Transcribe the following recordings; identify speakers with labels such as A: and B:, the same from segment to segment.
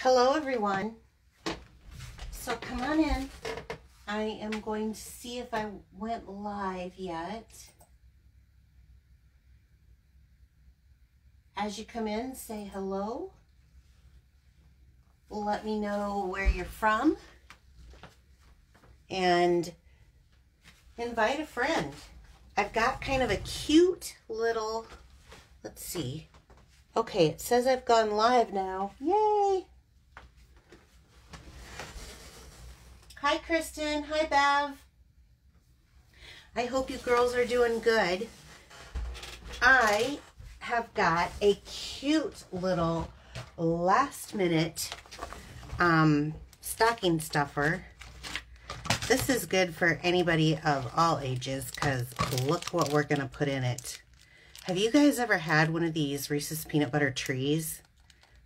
A: Hello everyone. So come on in. I am going to see if I went live yet. As you come in, say hello. Let me know where you're from. And invite a friend. I've got kind of a cute little, let's see. Okay, it says I've gone live now. Yay! Hi, Kristen. Hi, Bev. I hope you girls are doing good. I have got a cute little last-minute stocking stuffer. This is good for anybody of all ages because look what we're going to put in it. Have you guys ever had one of these Reese's peanut butter trees?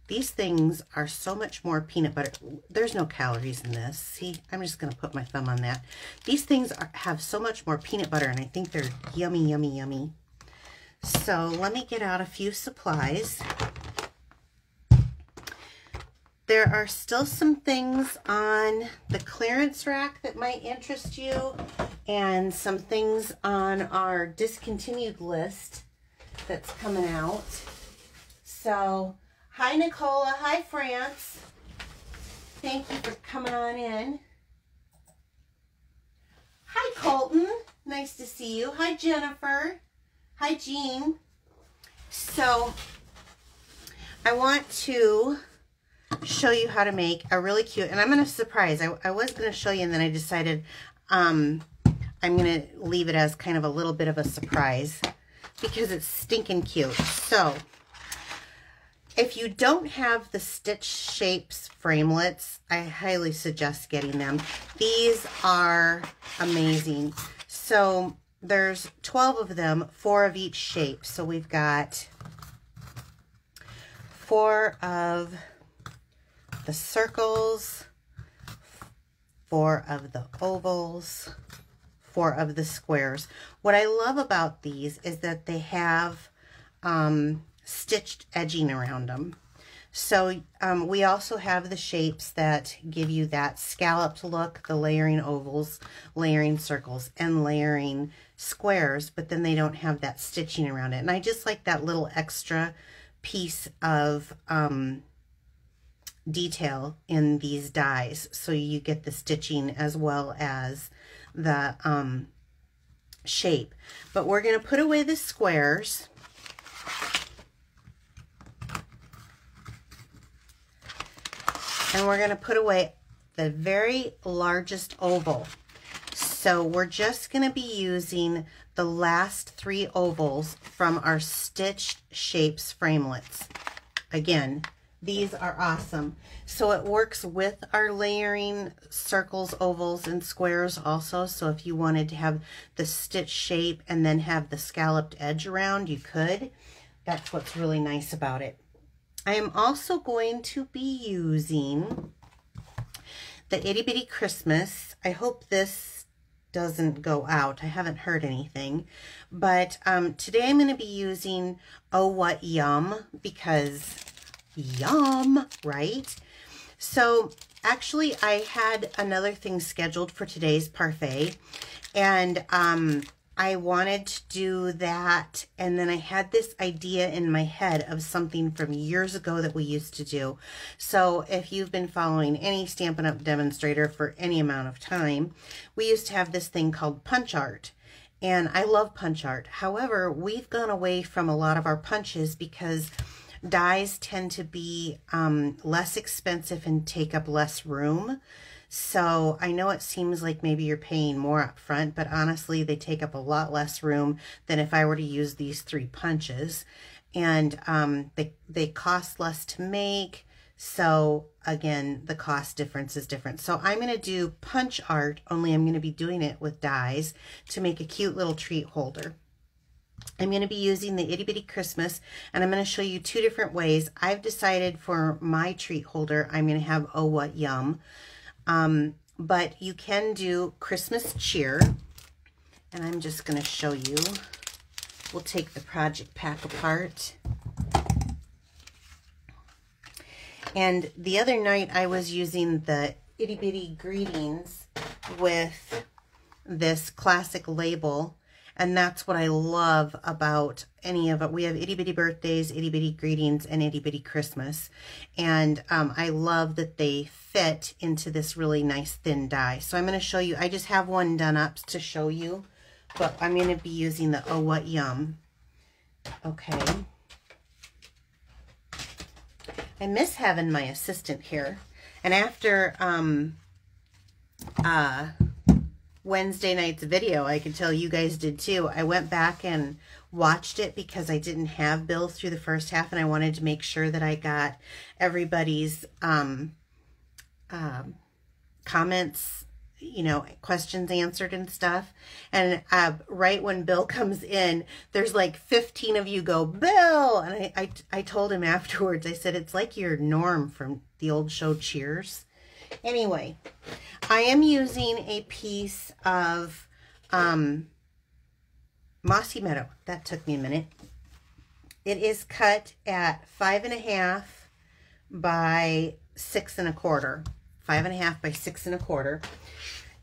A: These things are so much more peanut butter. There's no calories in this. See, I'm just going to put my thumb on that. These things have so much more peanut butter, and I think they're yummy, yummy, yummy. So let me get out a few supplies. There are still some things on the clearance rack that might interest you, and some things on our discontinued list that's coming out. So, hi Nicola, hi France. Thank you for coming on in. Hi Colton, nice to see you. Hi Jennifer. Hi Jean. So, I want to show you how to make a really cute, and I'm going to surprise. I was going to show you, and then I decided I'm going to leave it as kind of a little bit of a surprise because it's stinking cute. So, if you don't have the Stitch Shapes framelits, I highly suggest getting them. These are amazing. So, there's 12 of them, 4 of each shape. So, we've got 4 of the circles, 4 of the ovals, 4 of the squares. What I love about these is that they have stitched edging around them. So we also have the shapes that give you that scalloped look, the layering ovals, layering circles, and layering squares, but then they don't have that stitching around it. And I just like that little extra piece of detail in these dies, so you get the stitching as well as the shape. But we're going to put away the squares. And we're going to put away the very largest oval. So we're just going to be using the last 3 ovals from our Stitch Shapes framelits. Again, these are awesome. So it works with our layering circles, ovals, and squares also. So if you wanted to have the stitch shape and then have the scalloped edge around, you could. That's what's really nice about it. I am also going to be using the Itty Bitty Christmas. I hope this doesn't go out. I haven't heard anything. But today I'm going to be using Oh What Yum, because yum, right? So actually I had another thing scheduled for today's parfait, and I wanted to do that, and then I had this idea in my head of something from years ago that we used to do. So if you've been following any Stampin' Up! Demonstrator for any amount of time, we used to have this thing called punch art. And I love punch art. However, we've gone away from a lot of our punches because dies tend to be less expensive and take up less room. So I know it seems like maybe you're paying more up front, but honestly, they take up a lot less room than if I were to use these 3 punches. And they cost less to make. So again, the cost difference is different. So I'm going to do punch art, only I'm going to be doing it with dies to make a cute little treat holder. I'm going to be using the Itty Bitty Christmas, and I'm going to show you 2 different ways. I've decided for my treat holder, I'm going to have Oh What Yum. But you can do Christmas Cheer, and I'm just going to show you. We'll take the project pack apart. And the other night I was using the Itty Bitty Greetings with this classic label, and that's what I love about any of it. We have Itty Bitty Birthdays, Itty Bitty Greetings, and Itty Bitty Christmas, and I love that they fit into this really nice thin die. So I'm going to show you, I just have one done up to show you, but I'm going to be using the Oh What Yum. Okay. I miss having my assistant here. And after Wednesday night's video, I can tell you guys did too, I went back and watched it because I didn't have Bill through the first half, and I wanted to make sure that I got everybody's comments, you know, questions answered and stuff. And right when Bill comes in, there's like 15 of you go, Bill! And I told him afterwards, I said, it's like your Norm from the old show Cheers. Anyway, I am using a piece of Mossy Meadow. That took me a minute. It is cut at 5.5 by 6 1/4. 5.5 by 6 1/4.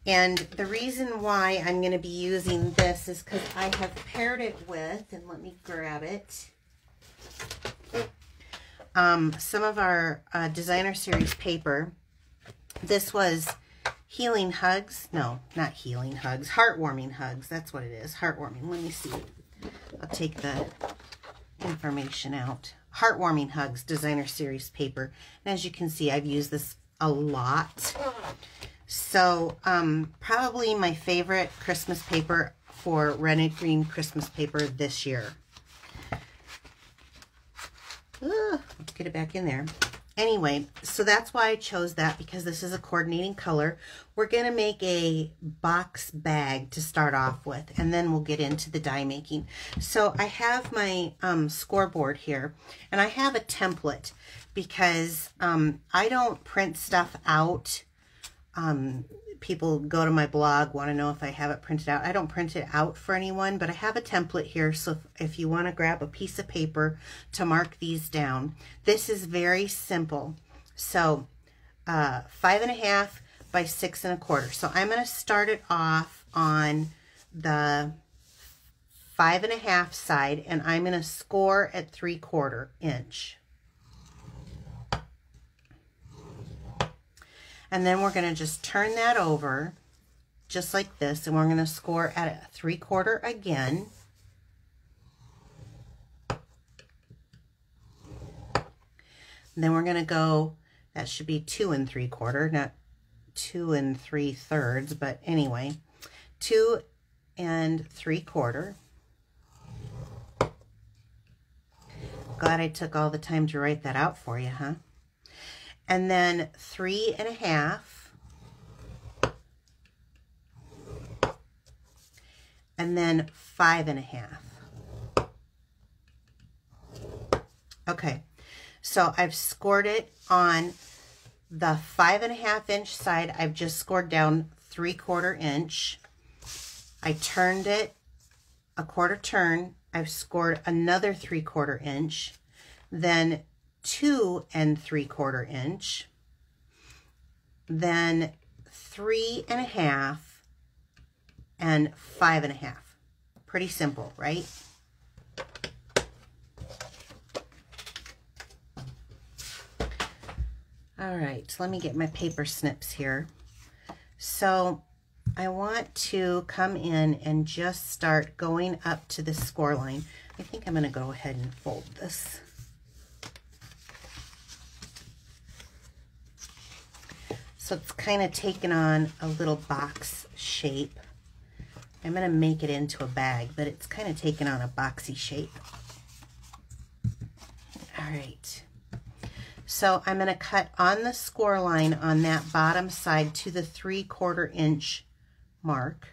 A: And the reason why I'm going to be using this is because I have paired it with, and let me grab it, some of our designer series paper. This was Healing Hugs. No, not Healing Hugs. Heartwarming Hugs. That's what it is. Heartwarming. Let me see. I'll take the information out. Heartwarming Hugs designer series paper. And as you can see, I've used this a lot. So probably my favorite Christmas paper for Red and Green Christmas paper this year. Let's get it back in there. Anyway, so that's why I chose that, because this is a coordinating color. We're going to make a box bag to start off with, and then we'll get into the die making. So I have my scoreboard here, and I have a template because I don't print stuff out. People go to my blog, want to know if I have it printed out. I don't print it out for anyone, but I have a template here. So if you want to grab a piece of paper to mark these down, this is very simple. So 5.5 by 6 1/4. So I'm going to start it off on the 5.5 side, and I'm going to score at 3/4 inch. And then we're going to just turn that over just like this, and we're going to score at 3/4 again. And then we're going to go, that should be 2 3/4, not 2 3/3, but anyway, 2 3/4. Glad I took all the time to write that out for you, huh? And then 3.5, and then 5.5. Okay, so I've scored it on the 5.5 inch side. I've just scored down 3/4 inch. I turned it a 1/4 turn. I've scored another 3/4 inch, then 2 3/4 inch, then 3.5 and 5.5. Pretty simple, right? All right, let me get my paper snips here. So I want to come in and just start going up to the score line. I think I'm going to go ahead and fold this. So it's kind of taken on a little box shape. I'm going to make it into a bag, but it's kind of taken on a boxy shape. All right. So I'm going to cut on the score line on that bottom side to the 3/4 inch mark.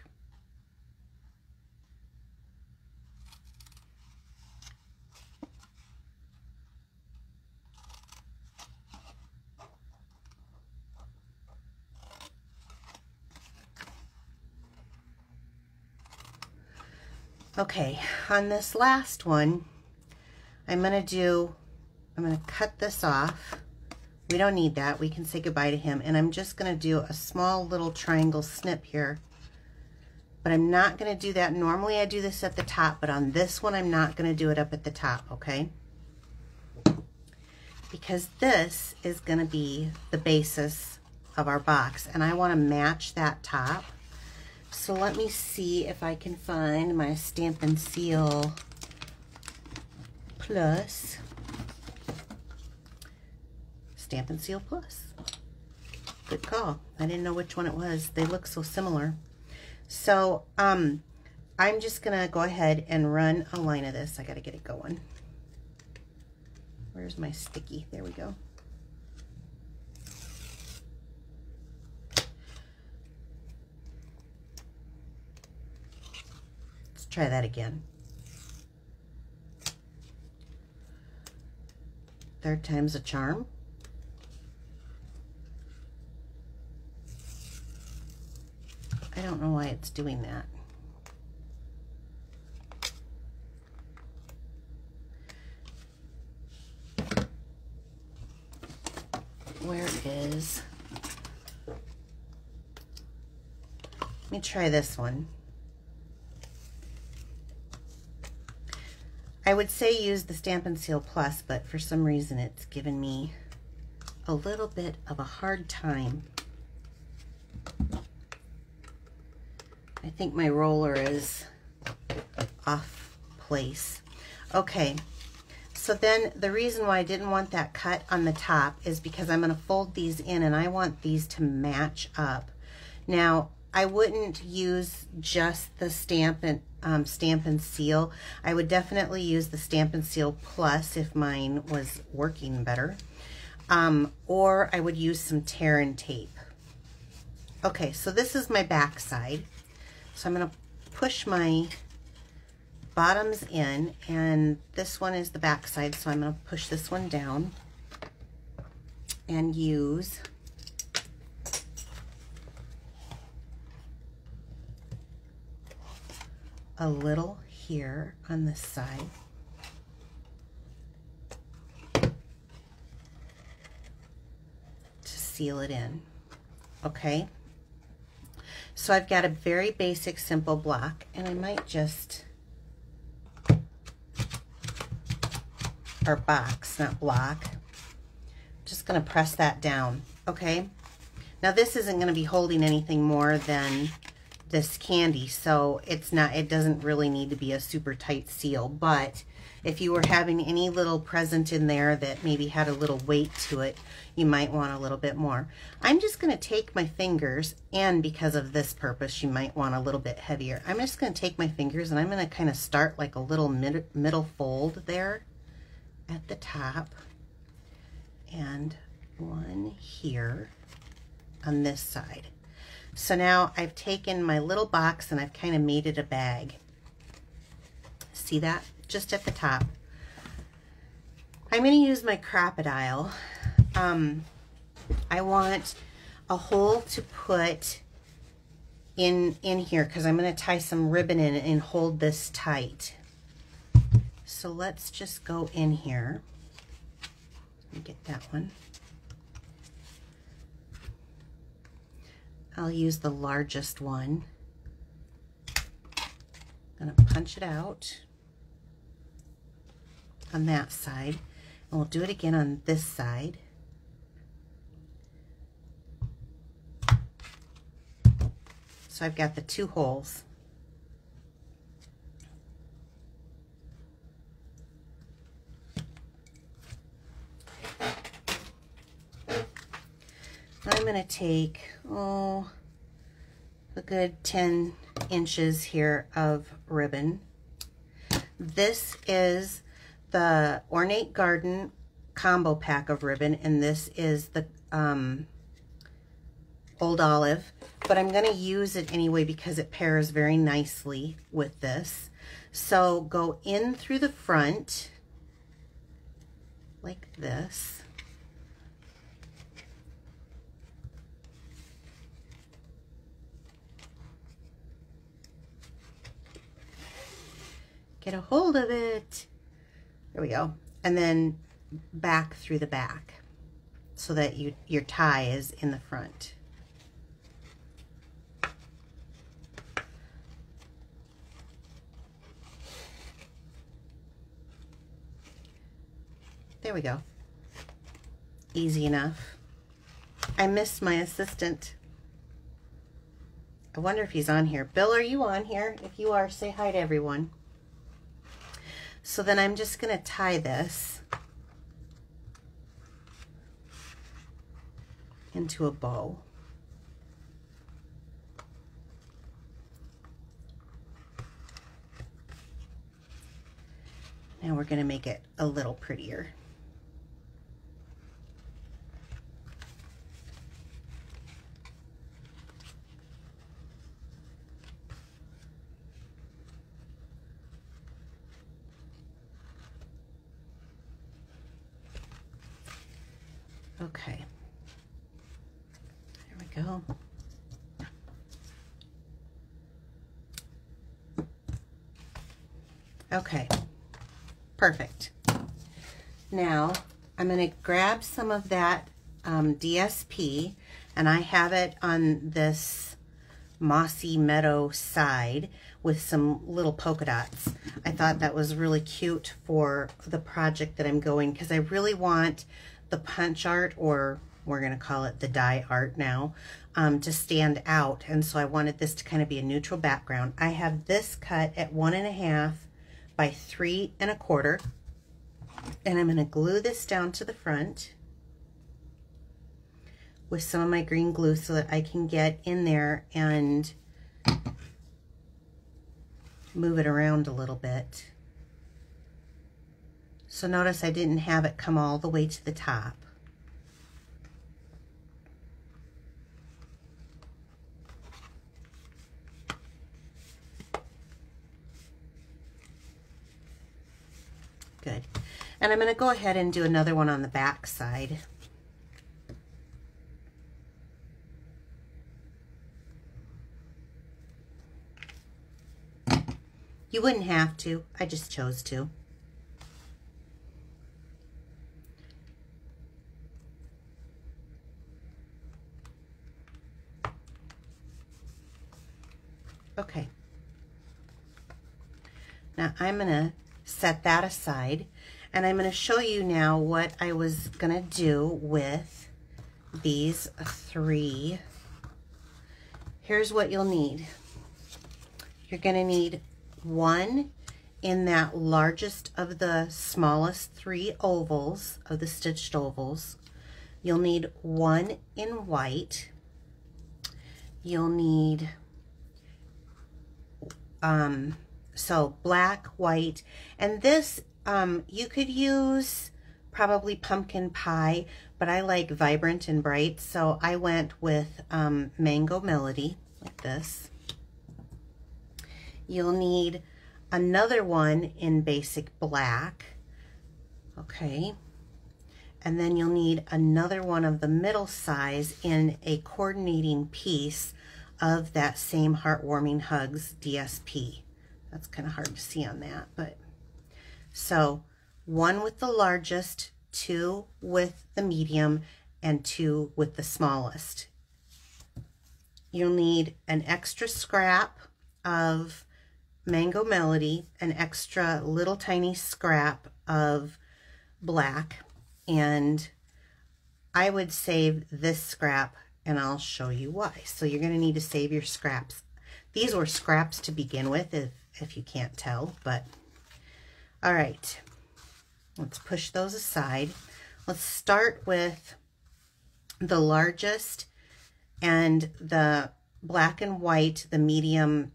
A: Okay, on this last one, I'm going to cut this off We don't need that. We can say goodbye to him. And I'm just going to do a small little triangle snip here. But I'm not going to do that. Normally I do this at the top, but on this one I'm not going to do it up at the top, okay? Because this is going to be the basis of our box, and I want to match that top. So let me see if I can find my Stampin' Seal Plus. Stampin' Seal Plus. Good call. I didn't know which one it was. They look so similar. So I'm just going to go ahead and run a line of this. I got to get it going. Where's my sticky? There we go. Let's try that again. Third time's a charm. I don't know why it's doing that. Where is... Let me try this one. I would say use the Stampin' Seal Plus, but for some reason it's given me a little bit of a hard time. I think my roller is off place. Okay, so then the reason why I didn't want that cut on the top is because I'm going to fold these in and I want these to match up. Now, I wouldn't use just the Stampin' Seal. I would definitely use the Stampin' Seal Plus if mine was working better. Or I would use some tear and tape. Okay, so this is my back side. So I'm going to push my bottoms in, and this one is the back side, so I'm going to push this one down and use a little here on this side. To seal it in, okay? So I've got a very basic, simple block, and I might just, or box, not block. Just gonna press that down, okay? Now this isn't gonna be holding anything more than this candy, so it's not, it doesn't really need to be a super tight seal, but if you were having any little present in there that maybe had a little weight to it, you might want a little bit more. I'm just going to take my fingers, and because of this purpose, you might want a little bit heavier. I'm just going to take my fingers and I'm going to kind of start like a little middle fold there at the top, and one here on this side. So now I've taken my little box and I've kind of made it a bag. See that? Just at the top. I'm going to use my crocodile. I want a hole to put in here because I'm going to tie some ribbon in and hold this tight. So let's just go in here. Let me get that one. I'll use the largest one. I'm going to punch it out on that side, and we'll do it again on this side. So I've got the two holes. I'm going to take, a good 10 inches here of ribbon. This is the Ornate Garden combo pack of ribbon, and this is the Old Olive, but I'm going to use it anyway because it pairs very nicely with this. So go in through the front like this. Get a hold of it. There we go. And then back through the back. so that your tie is in the front. There we go. Easy enough. I missed my assistant. I wonder if he's on here. Bill, are you on here? If you are, say hi to everyone. So then I'm just going to tie this into a bow. Now we're going to make it a little prettier. Okay, there we go. Okay, perfect. Now I'm going to grab some of that DSP, and I have it on this mossy meadow side with some little polka dots. I thought that was really cute for the project that I'm going, because I really want the punch art, or we're going to call it the die art now, to stand out. And so I wanted this to kind of be a neutral background. I have this cut at 1.5 by 3 1/4, and I'm going to glue this down to the front with some of my green glue so that I can get in there and move it around a little bit. So notice I didn't have it come all the way to the top. Good. And I'm going to go ahead and do another one on the back side. You wouldn't have to, I just chose to. Okay. Now I'm going to set that aside, and I'm going to show you now what I was going to do with these 3. Here's what you'll need. You're going to need 1 in that largest of the smallest 3 ovals of the stitched ovals. You'll need 1 in white. You'll need so black, white, and this you could use probably pumpkin pie, but I like vibrant and bright, so I went with Mango Melody, like this. You'll need another one in basic black, okay, and then you'll need another one of the middle size in a coordinating piece of that same Heartwarming Hugs DSP. That's kind of hard to see on that, but so 1 with the largest, 2 with the medium, and 2 with the smallest. You'll need an extra scrap of Mango Melody, an extra little tiny scrap of black, and I would save this scrap, and I'll show you why. So you're going to need to save your scraps. These were scraps to begin with, if you can't tell, but all right, let's push those aside. Let's start with the largest and the black and white, the medium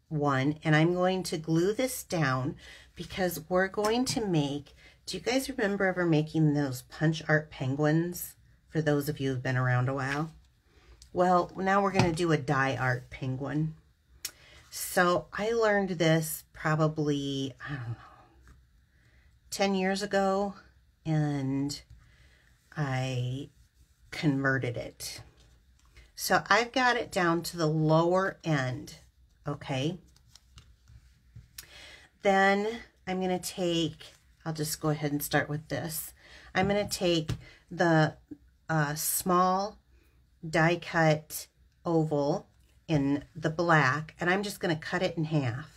A: one, and I'm going to glue this down because we're going to make, do you guys remember ever making those punch art penguins, for those of you who've been around a while? Well, now we're going to do a die art penguin. So I learned this probably, I don't know, 10 years ago, and I converted it. So I've got it down to the lower end, okay? Then I'm going to take, I'll just go ahead and start with this. I'm going to take the small die cut oval in the black, and I'm just going to cut it in half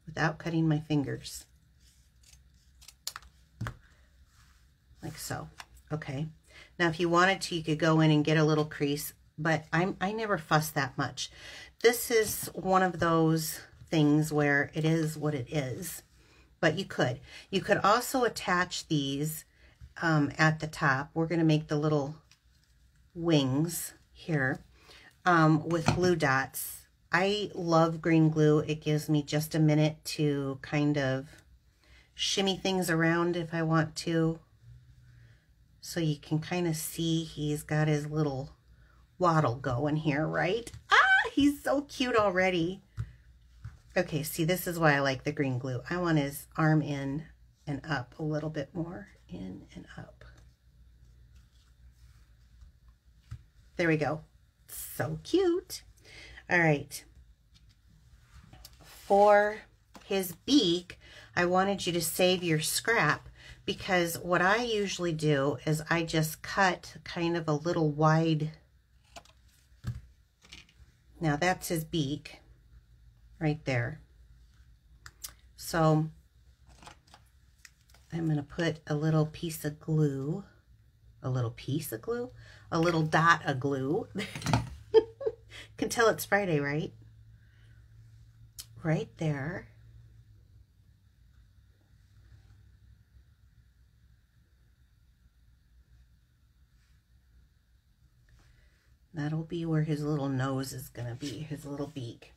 A: without cutting my fingers. Like so. Okay. Now if you wanted to, you could go in and get a little crease, but I never fuss that much. This is one of those things where it is what it is, but you could. You could also attach these at the top. We're going to make the little wings here with glue dots. I love green glue. It gives me just a minute to kind of shimmy things around if I want to. So you can kind of see he's got his little waddle going here, right? Ah, he's so cute already. Okay, see, this is why I like the green glue. I want his arm in and up a little bit more. In and up. There we go. So cute. All right. For his beak, I wanted you to save your scrap, because what I usually do is I just cut kind of a little wide. Now that's his beak right there. So I'm going to put a little piece of glue, a little dot of glue. Can tell it's Friday, right? Right there. That'll be where his little nose is going to be, his little beak.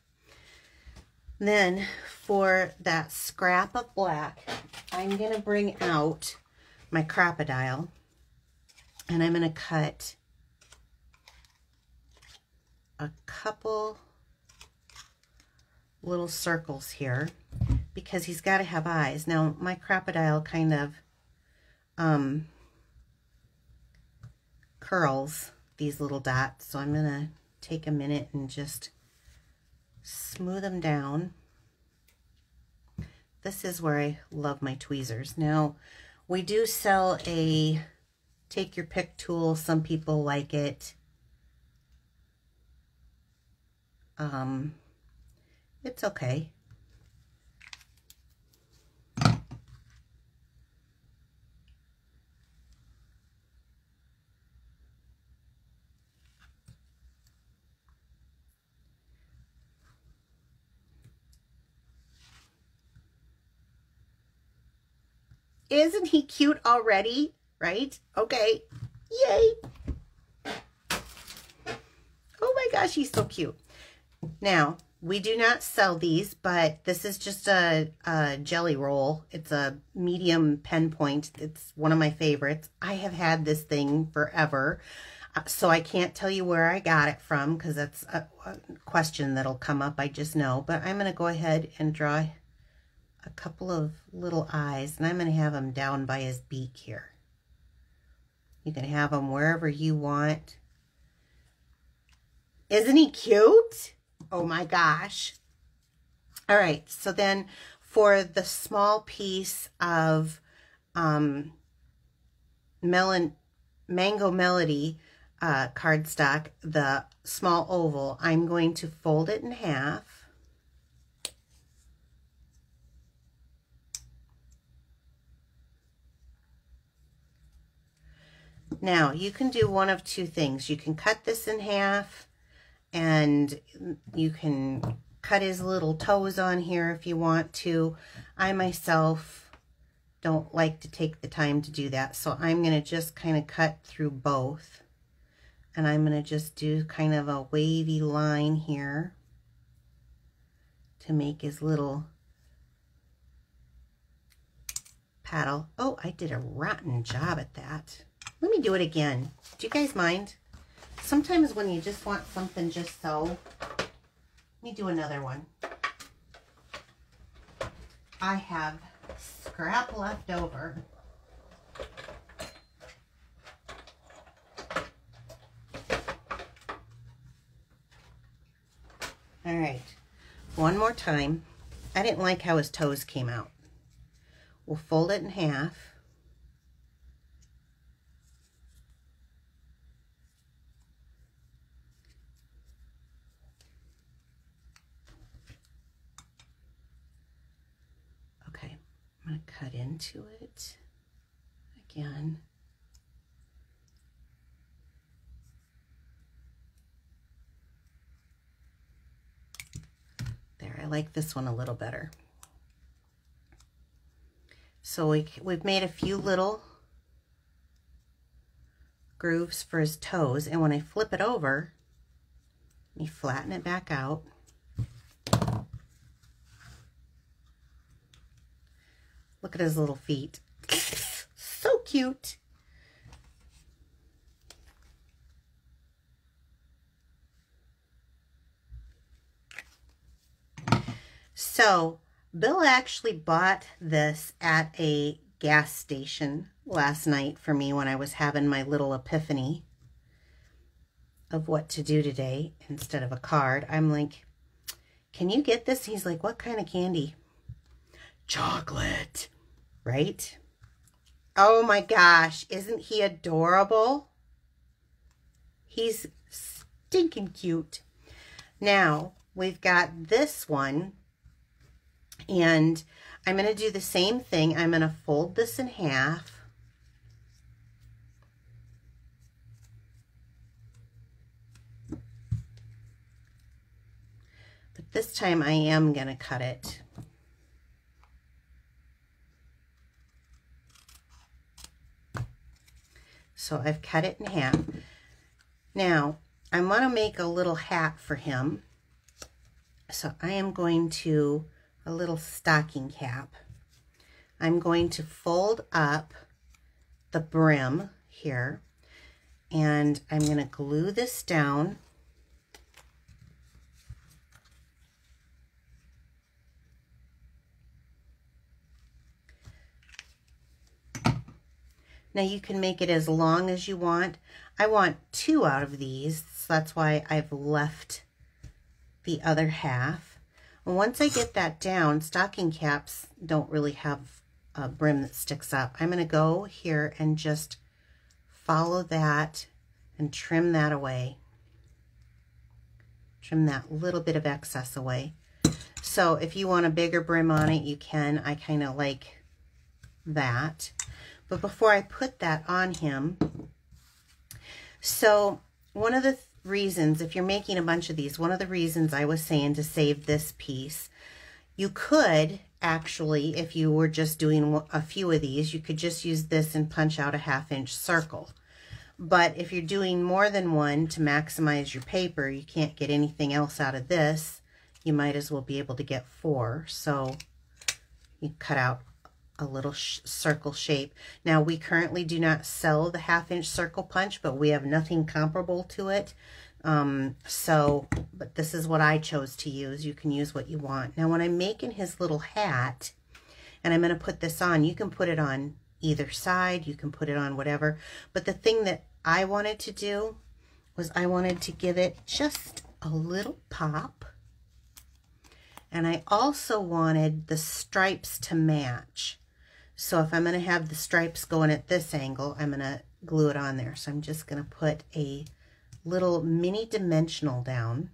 A: Then for that scrap of black, I'm going to bring out my Crocodile, and I'm going to cut a couple little circles here because he's got to have eyes. Now my Crocodile kind of curls these little dots, so I'm gonna take a minute and just smooth them down. This is where I love my tweezers. Now we do sell a take your pick tool. Some people like it. It's okay. Isn't he cute already? Right? Okay. Yay. Oh my gosh, he's so cute. Now, we do not sell these, but this is just a jelly roll. It's a medium pen point. It's one of my favorites. I have had this thing forever, so I can't tell you where I got it from because that's a question that'll come up, I just know. But I'm going to go ahead and draw a couple of little eyes, and I'm going to have him down by his beak here. You can have him wherever you want. Isn't he cute? Oh my gosh. All right, so then for the small piece of Mango Melody cardstock, the small oval, I'm going to fold it in half. Now, you can do one of two things. You can cut this in half, and you can cut his little toes on here if you want to. I myself don't like to take the time to do that, so I'm going to just kind of cut through both. And I'm going to just do kind of a wavy line here to make his little paddle. Oh, I did a rotten job at that. Let me do it again. Do you guys mind? Sometimes when you just want something just so, let me do another one. I have scrap left over. All right, one more time. I didn't like how his toes came out. We'll fold it in half. Okay, I'm going to cut into it again. There, I like this one a little better. So we've made a few little grooves for his toes, and when I flip it over, let me flatten it back out. Look at his little feet. So cute. So Bill actually bought this at a gas station last night for me when I was having my little epiphany of what to do today instead of a card. I'm like, can you get this? He's like, what kind of candy? Chocolate, right? Oh my gosh, isn't he adorable? He's stinking cute. Now, we've got this one, and I'm going to do the same thing. I'm going to fold this in half. But this time I am going to cut it. So I've cut it in half. Now, I want to make a little hat for him. So I am going to, a little stocking cap. I'm going to fold up the brim here, and I'm going to glue this down. Now you can make it as long as you want. I want 2 out of these, so that's why I've left the other half. And once I get that down, stocking caps don't really have a brim that sticks up. I'm going to go here and just follow that and trim that away. Trim that little bit of excess away. So if you want a bigger brim on it, you can. I kind of like that. But before I put that on him, so one of the reasons, if you're making a bunch of these, one of the reasons I was saying to save this piece, you could actually, if you were just doing a few of these, you could just use this and punch out a 1/2-inch circle. But if you're doing more than one to maximize your paper, you can't get anything else out of this, you might as well be able to get 4. So you cut out a little circle shape. Now, we currently do not sell the 1/2-inch circle punch, but we have nothing comparable to it. But this is what I chose to use. You can use what you want. Now, when I'm making his little hat, and I'm going to put this on, you can put it on either side. You can put it on whatever. But the thing that I wanted to do was I wanted to give it just a little pop. And I also wanted the stripes to match. So if I'm going to have the stripes going at this angle, I'm going to glue it on there. So I'm just going to put a little mini dimensional down.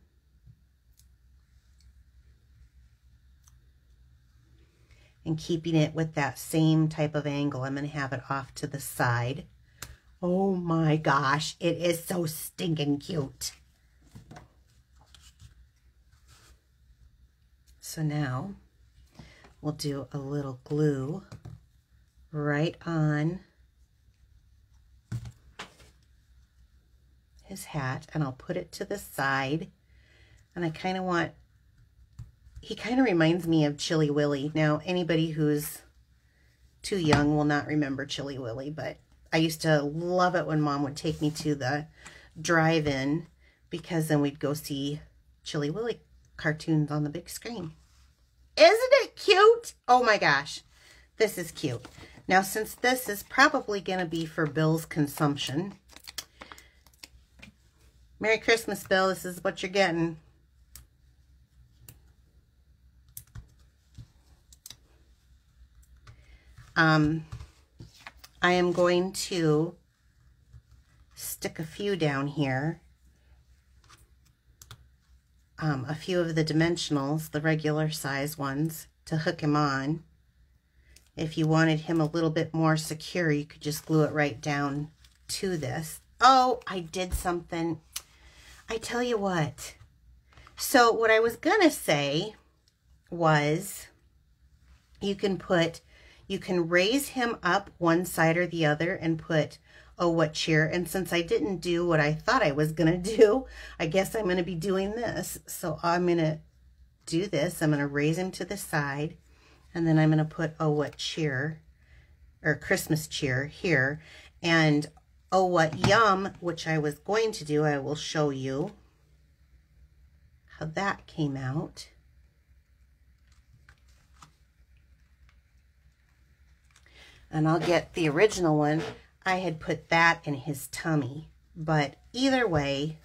A: And keeping it with that same type of angle, I'm going to have it off to the side. Oh my gosh, it is so stinking cute. So now we'll do a little glue right on his hat, and I'll put it to the side. And I kind of want, he kind of reminds me of Chilly Willy. Now, anybody who's too young will not remember Chilly Willy, but I used to love it when Mom would take me to the drive-in, because then we'd go see Chilly Willy cartoons on the big screen. Isn't it cute? Oh my gosh, this is cute. Now, since this is probably going to be for Bill's consumption, Merry Christmas, Bill. This is what you're getting. I am going to stick a few down here. A few of the dimensionals, the regular size ones, to hook him on. If you wanted him a little bit more secure, you could just glue it right down to this. Oh, I did something. I tell you what. So what I was gonna say was you can raise him up one side or the other and put Oh What Cheer. And since I didn't do what I thought I was gonna do, I guess I'm gonna be doing this. So I'm gonna do this. I'm gonna raise him to the side, and then I'm gonna put Oh What Cheer, or Christmas Cheer here, and Oh What Yum, which I was going to do. I will show you how that came out. And I'll get the original one. I had put that in his tummy, but either way,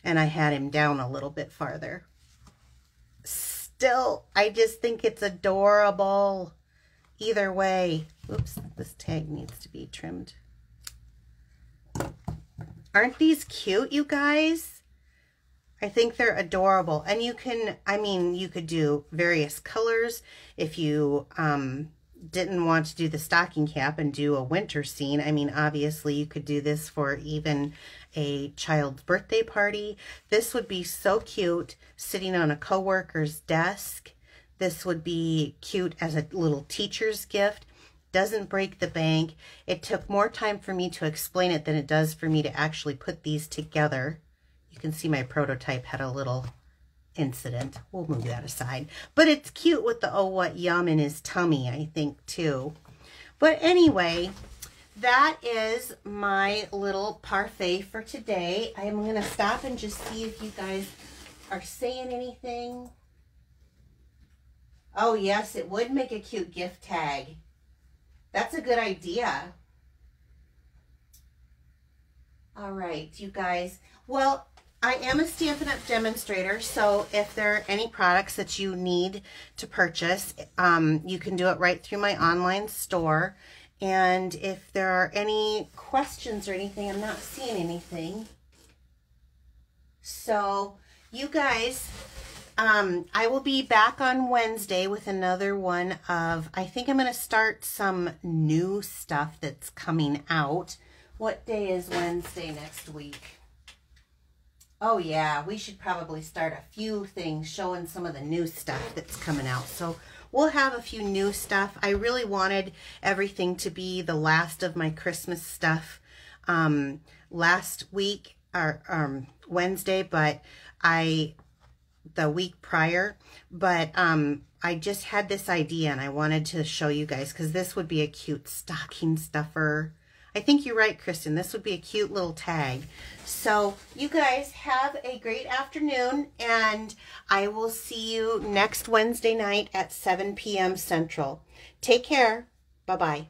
A: and I had him down a little bit farther. Still, I just think it's adorable. Either way. Oops, this tag needs to be trimmed. Aren't these cute, you guys? I think they're adorable. And you can, I mean, you could do various colors if you didn't want to do the stocking cap and do a winter scene. I mean, obviously you could do this for even a child's birthday party. This would be so cute sitting on a coworker's desk. This would be cute as a little teacher's gift. Doesn't break the bank. It took more time for me to explain it than it does for me to actually put these together. You can see my prototype had a little incident. We'll move that aside. But it's cute with the Oh What Yum in his tummy, I think, too. But anyway, that is my little parfait for today. I am going to stop and just see if you guys are saying anything. Oh, yes, it would make a cute gift tag. That's a good idea. All right, you guys. Well, I am a Stampin' Up! Demonstrator, so if there are any products that you need to purchase, you can do it right through my online store. And if there are any questions or anything, I'm not seeing anything. So, you guys, I will be back on Wednesday with another one of, I think I'm going to start some new stuff that's coming out. What day is Wednesday next week? Oh yeah, we should probably start a few things showing some of the new stuff that's coming out. So we'll have a few new stuff. I really wanted everything to be the last of my Christmas stuff last week, or Wednesday, but the week prior, but I just had this idea and I wanted to show you guys because this would be a cute stocking stuffer. I think you're right, Kristen. This would be a cute little tag. So you guys have a great afternoon, and I will see you next Wednesday night at 7 p.m. Central. Take care. Bye-bye.